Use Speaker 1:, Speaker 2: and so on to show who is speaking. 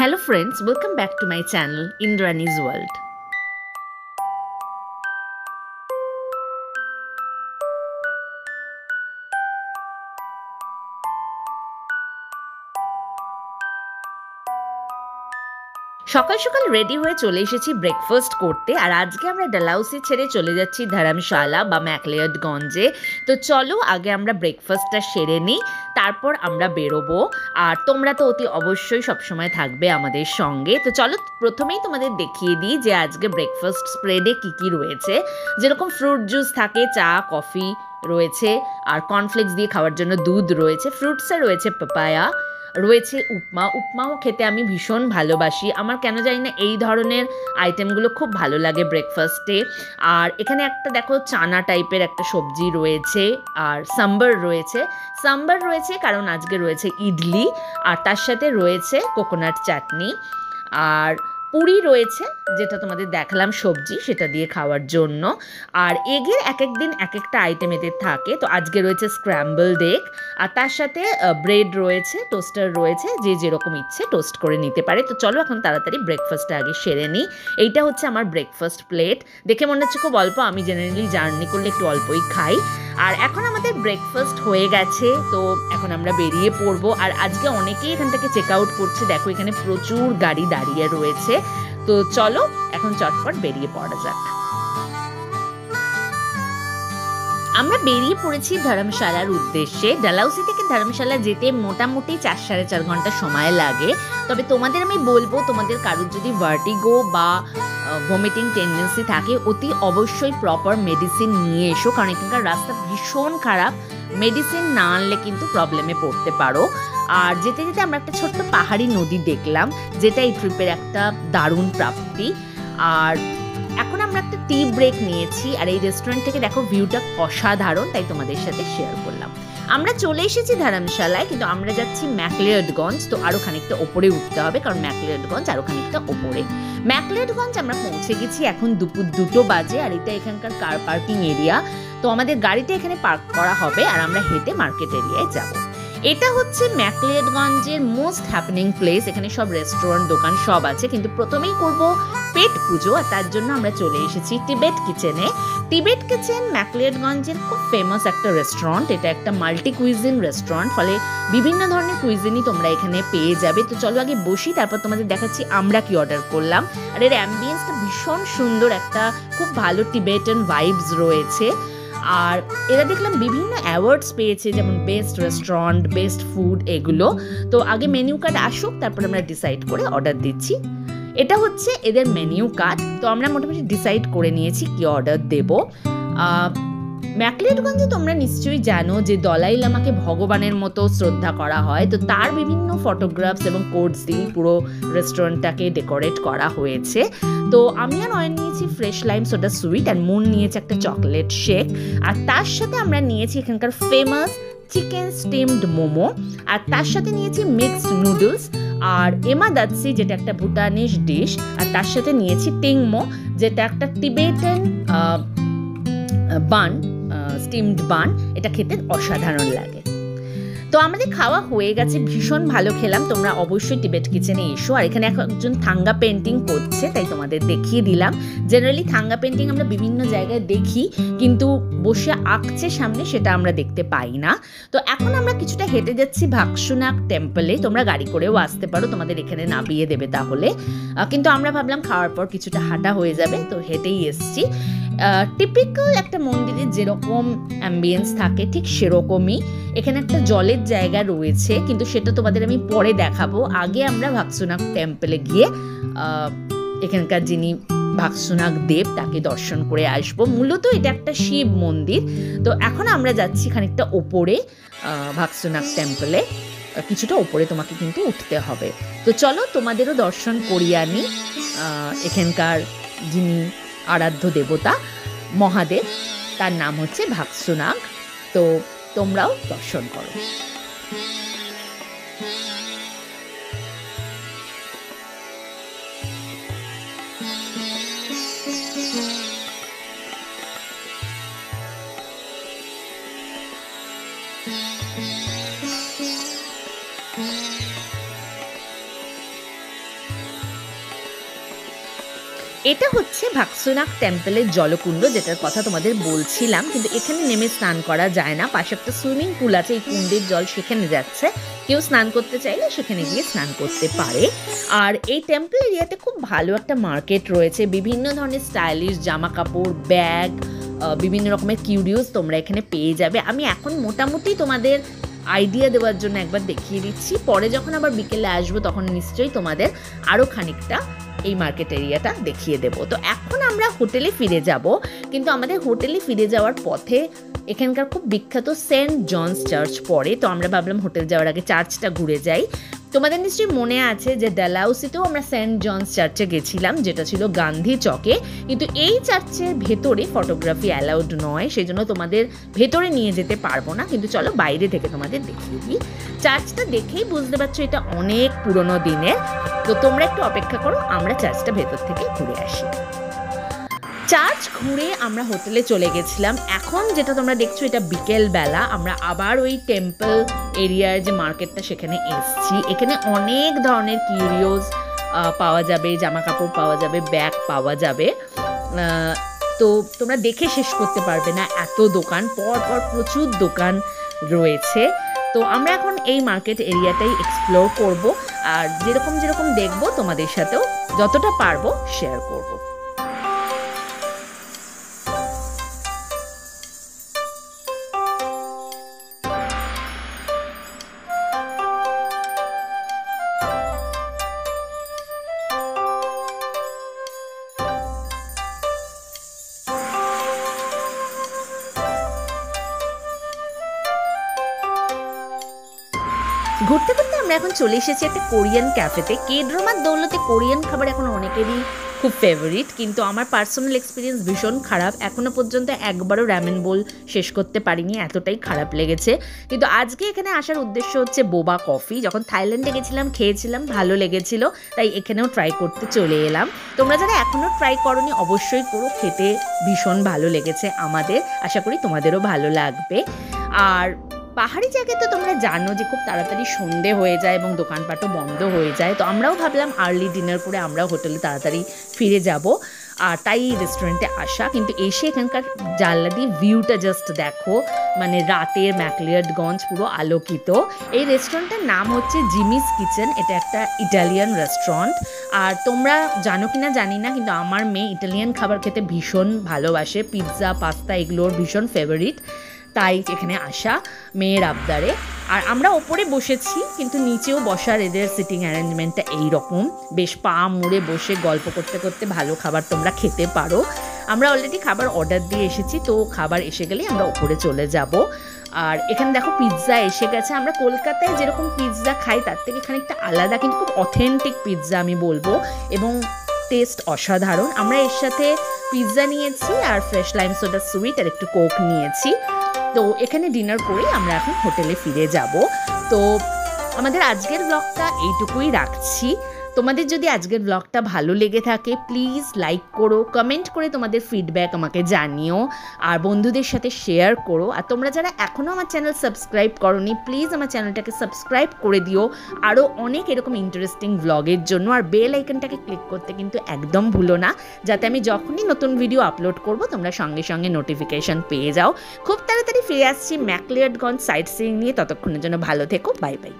Speaker 1: Hello friends, welcome back to my channel Indrani's World. সকাল সকাল ready হয়ে চলে এসেছি ব্রেকফাস্ট করতে। আর আজকে আমরা ডালহাউসি ছেড়ে চলে যাচ্ছি ধর্মশালা বা ম্যাকলিওডগঞ্জে। তো চলো আগে আমরা ব্রেকফাস্টটা সেরে নিই, তারপর আমরা বেরোবো। আর তোমরা তো অতি অবশ্যই সবসময় থাকবে আমাদের সঙ্গে। তো চলো প্রথমেই তোমাদের দেখিয়ে দিই যে আজকে ব্রেকফাস্ট স্প্রেডে কী কী রয়েছে। যেরকম ফ্রুট জুস থাকে, চা কফি রয়েছে, আর কর্নফ্লেক্স দিয়ে খাওয়ার জন্য দুধ রয়েছে, ফ্রুটসে রয়েছে পাপায়া, রয়েছে উপমাও খেতে আমি ভীষণ ভালোবাসি। আমার কেন জানি না এই ধরনের আইটেমগুলো খুব ভালো লাগে ব্রেকফাস্টে। আর এখানে একটা দেখো চানা টাইপের একটা সবজি রয়েছে, আর সাম্বার রয়েছে কারণ আজকে রয়েছে ইডলি, আর তার সাথে রয়েছে কোকোনাট চাটনি, আর পুরি রয়েছে যেটা তোমাদের দেখালাম সবজি সেটা দিয়ে খাওয়ার জন্য। আর এগের এক এক দিন এক একটা আইটেম এদের থাকে। তো আজকে রয়েছে স্ক্র্যাম্বলড এগ, আর তার সাথে ব্রেড রয়েছে, টোস্টার রয়েছে, যে যেরকম ইচ্ছে টোস্ট করে নিতে পারে। তো চলো এখন তাড়াতাড়ি ব্রেকফাস্টটা আগে সেরে নিই। এইটা হচ্ছে আমার ব্রেকফাস্ট প্লেট। দেখে মনে হচ্ছে খুব অল্প, আমি জেনারেলি জার্নি করলে একটু অল্পই খাই। আর এখন আমাদের ব্রেকফাস্ট হয়ে গেছে, তো এখন আমরা বেরিয়ে পড়বো। আর আজকে অনেকেই এখান থেকে চেক আউট করছে, দেখো এখানে প্রচুর গাড়ি দাঁড়িয়ে রয়েছে। তো চলো এখন চটপট বেরিয়ে পড়া যাক। আমরা বেরিয়ে পড়েছি ধর্মশালার উদ্দেশ্যে। ডালহাউসি থেকে ধর্মশালা যেতে মোটামুটি 4-4.5 ঘন্টা সময় লাগে। তবে তোমাদের আমি বলবো, তোমাদের কারোর যদি ভার্টিগো বা ভমিটিং টেন্ডেন্সি থাকে, অতি অবশ্যই প্রপার মেডিসিন নিয়ে এসো, কারণ এখানকার রাস্তা ভীষণ খারাপ। মেডিসিন না আনলে কিন্তু প্রবলেমে পড়তে পারো। আর যেতে যেতে আমরা একটা ছোট্ট পাহাড়ি নদী দেখলাম, যেটা এই ট্রিপের একটা দারুণ প্রাপ্তি। আর এখন আমরা একটা টি ব্রেক নিয়েছি, আর এই রেস্টুরেন্ট থেকে দেখো ভিউটা অসাধারণ, তাই তোমাদের সাথে শেয়ার করলাম। আমরা চলে এসেছি ধর্মশালায়, কিন্তু আমরা যাচ্ছি ম্যাকলিওডগঞ্জ। তো আরও খানিকটা ওপরে উঠতে হবে, কারণ ম্যাকলিওডগঞ্জ আরও খানিকটা ওপরে। ম্যাকলিওডগঞ্জ আমরা পৌঁছে গেছি এখন দুপুর 2 বাজে, আর এটা এখানকার কার পার্কিং এরিয়া। তো আমাদের গাড়িটা এখানে পার্ক করা হবে, আর আমরা হেঁটে মার্কেট এরিয়ায় যাব। এটা হচ্ছে ম্যাকলিওডগঞ্জের মোস্ট হ্যাপেনিং প্লেস। এখানে সব রেস্টুরেন্ট দোকান সব আছে, কিন্তু প্রথমেই করব পেট পুজো, আর তার জন্য আমরা চলে এসেছি টিবেট কিচেনে। টিবেট কিচেন ম্যাকলিওডগঞ্জের খুব ফেমাস একটা রেস্টুরেন্ট। এটা একটা মাল্টি কুইজিন রেস্টুরেন্ট, ফলে বিভিন্ন ধরনের কুইজিনই তোমরা এখানে পেয়ে যাবে। তো চলো আগে বসি, তারপর তোমাদের দেখাচ্ছি আমরা কি অর্ডার করলাম। আর এর অ্যাম্বিয়েন্সটা ভীষণ সুন্দর, একটা খুব ভালো টিবেটান ভাইবস রয়েছে। আর এরা দেখলাম বিভিন্ন অ্যাওয়ার্ডস পেয়েছে, যেমন বেস্ট রেস্টুরেন্ট, বেস্ট ফুড, এগুলো। তো আগে মেনু কার্ড আসুক, তারপর আমরা ডিসাইড করে অর্ডার দিচ্ছি। এটা হচ্ছে এদের মেনু কার্ড। তো আমরা মোটামুটি ডিসাইড করে নিয়েছি কি অর্ডার দেব। ম্যাকলিওডগঞ্জে তোমরা নিশ্চয়ই জানো যে দলাই লামাকে ভগবানের মতো শ্রদ্ধা করা হয়। তো তার বিভিন্ন ফটোগ্রাফস এবং কোডস দিয়ে পুরো রেস্টুরেন্টটাকে ডেকোরেট করা হয়েছে। তো আমি আর অয়ন নিয়েছি ফ্রেশ লাইম সোডা সুইট, আর মুন নিয়েছে একটা চকলেট শেক, আর তার সাথে আমরা নিয়েছি এখানকার ফেমাস চিকেন স্টিমড মোমো, আর তার সাথে নিয়েছি মিক্সড নুডলস, আর এমাদাতসি যেটা একটা ভুটানিশ ডিশ, আর তার সাথে নিয়েছি টিংমো যেটা একটা টিবেটান বান, স্টিমড বান। এটা খেতে অসাধারণ লাগে। তো আমাদের খাওয়া হয়ে গেছে, ভীষণ ভালো খেলাম। তোমরা অবশ্যই টিবেট কিচেনে এসো। আর এখানে একজন থাঙ্গা পেন্টিং করছে, তাই তোমাদের দেখিয়ে দিলাম। জেনারেলি থাঙ্গা পেন্টিং আমরা বিভিন্ন জায়গায় দেখি, কিন্তু বসে আঁকছে সামনে সেটা আমরা দেখতে পাই না। তো এখন আমরা কিছুটা হেঁটে যাচ্ছি ভাকসুনাক টেম্পলে। তোমরা গাড়ি করেও আসতে পারো, তোমাদের এখানে নামিয়ে দেবে তাহলে। কিন্তু আমরা ভাবলাম খাওয়ার পর কিছুটা হাঁটা হয়ে যাবে, তো হেঁটেই এসছি। টিপিক্যাল একটা মন্দিরের যেরকম অ্যাম্বিয়েন্স থাকে ঠিক সেরকমই। এখানে একটা জলের জায়গা রয়েছে, কিন্তু সেটা তোমাদের আমি পরে দেখাবো। আগে আমরা ভাকসুনাক টেম্পলে গিয়ে এখানকার যিনি ভাকসুনাক দেব তাকে দর্শন করে আসবো। মূলত এটা একটা শিব মন্দির। তো এখন আমরা যাচ্ছি খানিকটা ওপরে ভাকসুনাক টেম্পলে, কিছুটা ওপরে তোমাকে কিন্তু উঠতে হবে। তো চলো তোমাদেরও দর্শন করিয়ে আনি এখানকার যিনি আরাধ্য দেবতা মহাদেব, তার নাম হচ্ছে ভাকসুনাক। তো তোমরাও দর্শন করো। এটা হচ্ছে ভাক্সুনাগ টেম্পলের জলকুণ্ড, যেটার কথা তোমাদের বলছিলাম, কিন্তু এখানে নেমে স্নান করা যায় না। পাশে একটা সুইমিং পুল আছে, এই কুণ্ডের জল সেখানে যাচ্ছে, কেউ স্নান করতে চাইলে সেখানে গিয়ে স্নান করতে পারে। আর এই টেম্পল এরিয়াতে খুব ভালো একটা মার্কেট রয়েছে, বিভিন্ন ধরনের স্টাইলিশ জামা কাপড়, ব্যাগ, বিভিন্ন রকমের কিউরিওস তোমরা এখানে পেয়ে যাবে। আমি এখন মোটামুটি তোমাদের আইডিয়া দেওয়ার জন্য একবার দেখিয়ে দিচ্ছি, পরে যখন আবার বিকেলে আসবো তখন নিশ্চয়ই তোমাদের আরও খানিকটা এই মার্কেট এরিয়াটা দেখিয়ে দেব। তো এখন আমরা হোটেলে ফিরে যাব, কিন্তু আমাদের হোটেলে ফিরে যাওয়ার পথে এখানকার খুব বিখ্যাত সেন্ট জনস চার্চ পড়ে, তো আমরা ভাবলাম হোটেল যাওয়ার আগে চার্চটা ঘুরে যাই। তোমাদের নিশ্চয়ই মনে আছে যে ডালহাউসিতেও আমরা সেন্ট জনস চার্চে গেছিলাম, যেটা ছিল গান্ধী চকে, কিন্তু এই চার্চের ভেতরে ফটোগ্রাফি অ্যালাউড নয়, সেই জন্য তোমাদের ভেতরে নিয়ে যেতে পারবো না, কিন্তু চলো বাইরে থেকে তোমাদের দেখিয়ে দিই। চার্চটা দেখেই বুঝতে পারছো এটা অনেক পুরনো দিনের, তো তোমরা একটু অপেক্ষা করো, আমরা চার্চটা ভেতর থেকে ঘুরে আসি। চার্চ ঘুরে আমরা হোটেলে চলে গেছিলাম। এখন যেটা তোমরা দেখছো এটা বিকেল বেলা, আমরা আবার ওই টেম্পল এরিয়ার যে মার্কেটটা সেখানে এসছি। এখানে অনেক ধরনের কিউরিওস পাওয়া যাবে, জামা কাপড় পাওয়া যাবে, ব্যাগ পাওয়া যাবে, তো তোমরা দেখে শেষ করতে পারবে না, এত দোকান, পর পর প্রচুর দোকান রয়েছে। তো আমরা এখন এই মার্কেট এরিয়াটাই এক্সপ্লোর করব, আর যেরকম যেরকম দেখবো তোমাদের সাথেও যতটা পারবো শেয়ার করব। ঘুরতে ঘুরতে আমরা এখন চলে এসেছি একটা কোরিয়ান ক্যাফেতে। কেড্রামার দৌলতে কোরিয়ান খাবার এখন অনেকেরই খুব ফেভারিট, কিন্তু আমার পার্সোনাল এক্সপিরিয়েন্স ভীষণ খারাপ। এখনও পর্যন্ত একবারও র্যামেন বোল শেষ করতে পারিনি, এতটাই খারাপ লেগেছে। কিন্তু আজকে এখানে আসার উদ্দেশ্য হচ্ছে বোবা কফি। যখন থাইল্যান্ডে গেছিলাম খেয়েছিলাম, ভালো লেগেছিল, তাই এখানেও ট্রাই করতে চলে এলাম। তোমরা যারা এখনও ট্রাই করোনি অবশ্যই করো, খেতে ভীষণ ভালো লেগেছে আমাদের, আশা করি তোমাদেরও ভালো লাগবে। আর পাহাড়ি জায়গায় তো তোমরা জানো যে খুব তাড়াতাড়ি সন্ধে হয়ে যায় এবং দোকানপাটও বন্ধ হয়ে যায়, তো আমরাও ভাবলাম আর্লি ডিনার করে আমরাও হোটেলে তাড়াতাড়ি ফিরে যাব, আর তাই রেস্টুরেন্টে আসা। কিন্তু এসে এখানকার জানলা দিয়ে ভিউটা জাস্ট দেখো, মানে রাতের ম্যাকলিয়ার্ডগঞ্জ পুরো আলোকিত। এই রেস্টুরেন্টের নাম হচ্ছে জিমিস কিচেন, এটা একটা ইটালিয়ান রেস্টুরেন্ট। আর তোমরা জানো কিনা জানি না, কিন্তু আমার মেয়ে ইটালিয়ান খাবার খেতে ভীষণ ভালোবাসে, পিৎজা, পাস্তা এগুলোর ভীষণ ফেভারিট, তাই এখানে আসা মেয়ের আবদারে। আর আমরা ওপরে বসেছি, কিন্তু নিচেও বসার এদের সিটিং অ্যারেঞ্জমেন্টটা এইরকম, বেশ পা মুড়ে বসে গল্প করতে করতে ভালো খাবার তোমরা খেতে পারো। আমরা অলরেডি খাবার অর্ডার দিয়ে এসেছি, তো খাবার এসে গেলেই আমরা ওপরে চলে যাব। আর এখানে দেখো পিৎজা এসে গেছে। আমরা কলকাতায় যেরকম পিৎজা খাই তার থেকে খানিকটা আলাদা, কিন্তু খুব অথেন্টিক পিৎজা আমি বলবো, এবং টেস্ট অসাধারণ। আমরা এর সাথে পিৎজা নিয়েছি আর ফ্রেশ লাইম সোডা সুইট আর একটু কোক নিয়েছি। তো এখানে ডিনার করেই আমরা এখন হোটেলে ফিরে যাব। তো আমাদের আজকের ব্লগটা এইটুকুই রাখছি। তোমাদের যদি আজকের ব্লগটা ভালো লেগে থাকে প্লিজ লাইক করো, কমেন্ট করে তোমাদের ফিডব্যাক আমাকে জানিও, আর বন্ধুদের সাথে শেয়ার করো। আর তোমরা যারা এখনও আমার চ্যানেল সাবস্ক্রাইব করোনি প্লিজ আমার চ্যানেলটাকে সাবস্ক্রাইব করে দিও আরও অনেক এরকম ইন্টারেস্টিং ব্লগের জন্য। আর বেল আইকনটাকে ক্লিক করতে কিন্তু একদম ভুলো না, যাতে আমি যখনই নতুন ভিডিও আপলোড করব তোমরা সঙ্গে সঙ্গে নোটিফিকেশান পেয়ে যাও। খুব তাড়াতাড়ি ফিরে আসছি ম্যাকলিয়ার্ডগঞ্জ সাইট সিইং নিয়ে, ততক্ষণের জন্য ভালো থেকো, বাই বাই।